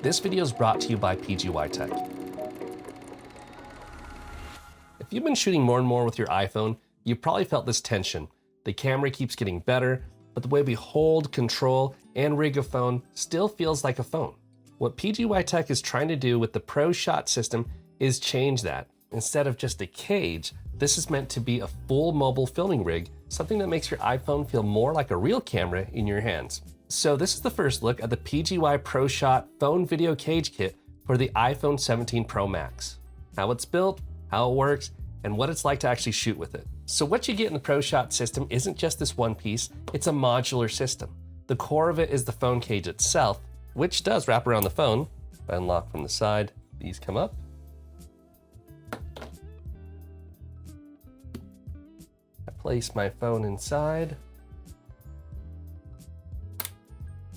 This video is brought to you by PGYTECH. If you've been shooting more and more with your iPhone, you've probably felt this tension. The camera keeps getting better, but the way we hold, control, and rig a phone still feels like a phone. What PGYTECH is trying to do with the ProShot system is change that. Instead of just a cage, this is meant to be a full mobile filming rig, something that makes your iPhone feel more like a real camera in your hands. So this is the first look at the PGY ProShot phone video cage kit for the iPhone 17 Pro Max. How it's built, how it works, and what it's like to actually shoot with it. So what you get in the ProShot system isn't just this one piece, it's a modular system. The core of it is the phone cage itself, which does wrap around the phone. If I unlock from the side, these come up. I place my phone inside,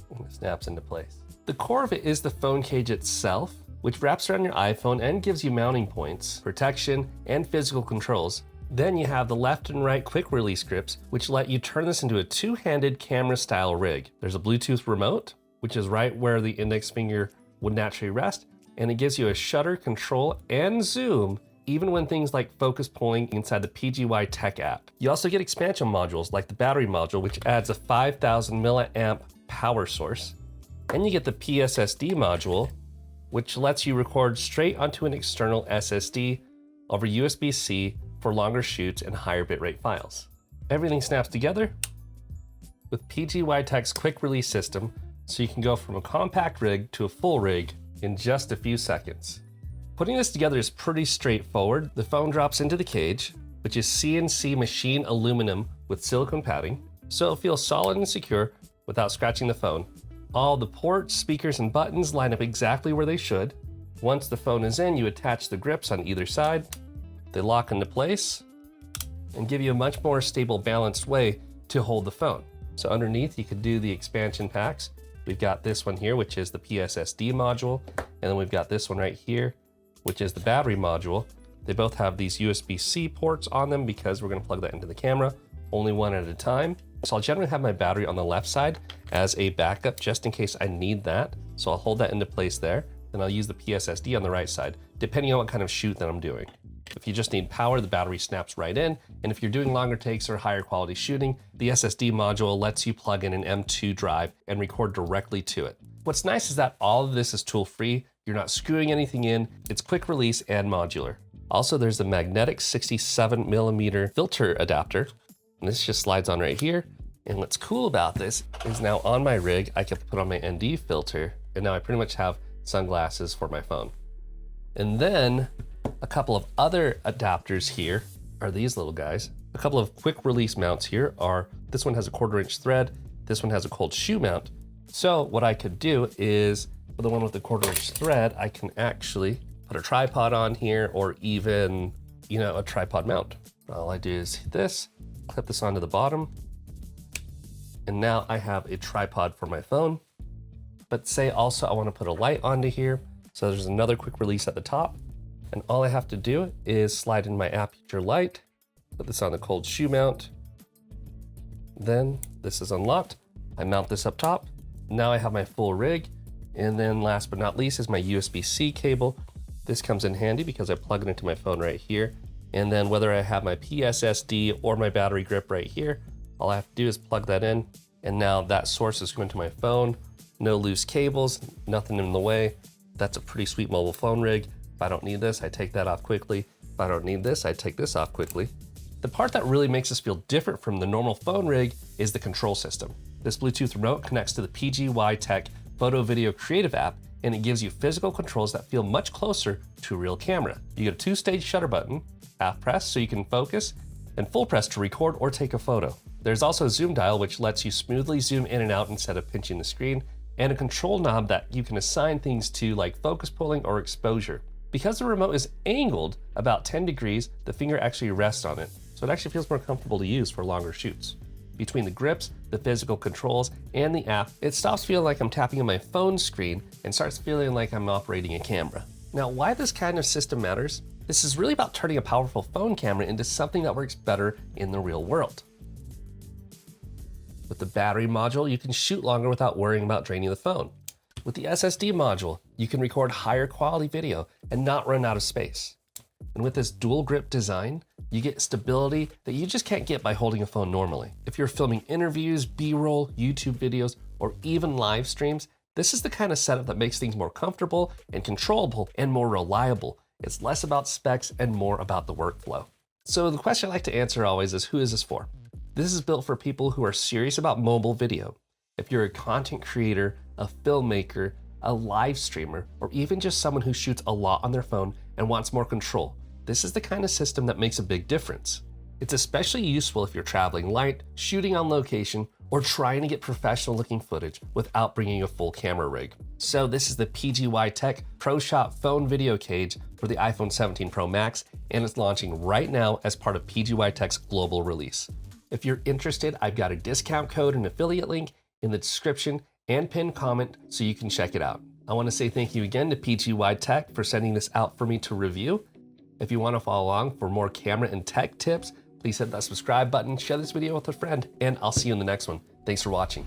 and it snaps into place. The core of it is the phone cage itself, which wraps around your iPhone and gives you mounting points, protection, and physical controls. Then you have the left and right quick release grips, which let you turn this into a two-handed camera style rig. There's a Bluetooth remote, which is right where the index finger would naturally rest, and it gives you a shutter control and zoom, even when things like focus pulling inside the PGYTECH app. You also get expansion modules like the battery module, which adds a 5,000 milliamp power source. And you get the PSSD module, which lets you record straight onto an external SSD over USB-C for longer shoots and higher bitrate files. Everything snaps together with PGYTECH's quick release system, so you can go from a compact rig to a full rig in just a few seconds. Putting this together is pretty straightforward. The phone drops into the cage, which is CNC machine aluminum with silicone padding, so it feels solid and secure without scratching the phone. All the ports, speakers, and buttons line up exactly where they should. Once the phone is in, you attach the grips on either side. They lock into place and give you a much more stable, balanced way to hold the phone. So underneath, you could do the expansion packs. We've got this one here, which is the PSSD module, and then we've got this one right here, which is the battery module. They both have these USB-C ports on them because we're gonna plug that into the camera, only one at a time. So I'll generally have my battery on the left side as a backup just in case I need that. So I'll hold that into place there. Then I'll use the PSSD on the right side, depending on what kind of shoot that I'm doing. If you just need power, the battery snaps right in. And if you're doing longer takes or higher quality shooting, the SSD module lets you plug in an M2 drive and record directly to it. What's nice is that all of this is tool-free. You're not screwing anything in. It's quick release and modular. Also, there's the magnetic 67mm filter adapter. And this just slides on right here. And what's cool about this is now on my rig, I can put on my ND filter, and now I pretty much have sunglasses for my phone. And then a couple of other adapters here are these little guys. A couple of quick release mounts here are, this one has a 1/4" thread, this one has a cold shoe mount. So what I could do is, for the one with the 1/4" thread, I can actually put a tripod on here or even, a tripod mount. All I do is this, clip this onto the bottom, and now I have a tripod for my phone. But say also I want to put a light onto here, so there's another quick release at the top, and all I have to do is slide in my aperture light, put this on the cold shoe mount, then this is unlocked. I mount this up top. Now I have my full rig, and then last but not least is my USB-C cable. This comes in handy because I plug it into my phone right here. And then whether I have my PSSD or my battery grip right here, all I have to do is plug that in, and now that source is going to my phone. No loose cables, nothing in the way. That's a pretty sweet mobile phone rig. If I don't need this, I take that off quickly. If I don't need this, I take this off quickly. The part that really makes this feel different from the normal phone rig is the control system. This Bluetooth remote connects to the PGYTECH PhotoVideo Creative App, and it gives you physical controls that feel much closer to a real camera. You get a 2-stage shutter button, half press so you can focus, and full press to record or take a photo. There's also a zoom dial, which lets you smoothly zoom in and out instead of pinching the screen, and a control knob that you can assign things to, like focus pulling or exposure. Because the remote is angled about 10 degrees, the finger actually rests on it, so it actually feels more comfortable to use for longer shoots. Between the grips, the physical controls, and the app, it stops feeling like I'm tapping on my phone screen and starts feeling like I'm operating a camera. Now, why this kind of system matters? This is really about turning a powerful phone camera into something that works better in the real world. With the battery module, you can shoot longer without worrying about draining the phone. With the SSD module, you can record higher quality video and not run out of space. And with this dual grip design, you get stability that you just can't get by holding a phone normally. If you're filming interviews, B-roll, YouTube videos, or even live streams, this is the kind of setup that makes things more comfortable and controllable and more reliable. It's less about specs and more about the workflow. So the question I like to answer always is, who is this for? This is built for people who are serious about mobile video. If you're a content creator, a filmmaker, a live streamer, or even just someone who shoots a lot on their phone and wants more control, this is the kind of system that makes a big difference. It's especially useful if you're traveling light, shooting on location, or trying to get professional looking footage without bringing a full camera rig. So this is the PGYTECH ProShot phone video cage for the iPhone 17 Pro Max, and it's launching right now as part of PGYTECH's global release. If you're interested, I've got a discount code and affiliate link in the description and pinned comment so you can check it out. I want to say thank you again to PGYTECH for sending this out for me to review. If you want to follow along for more camera and tech tips, please hit that subscribe button, share this video with a friend, and I'll see you in the next one. Thanks for watching.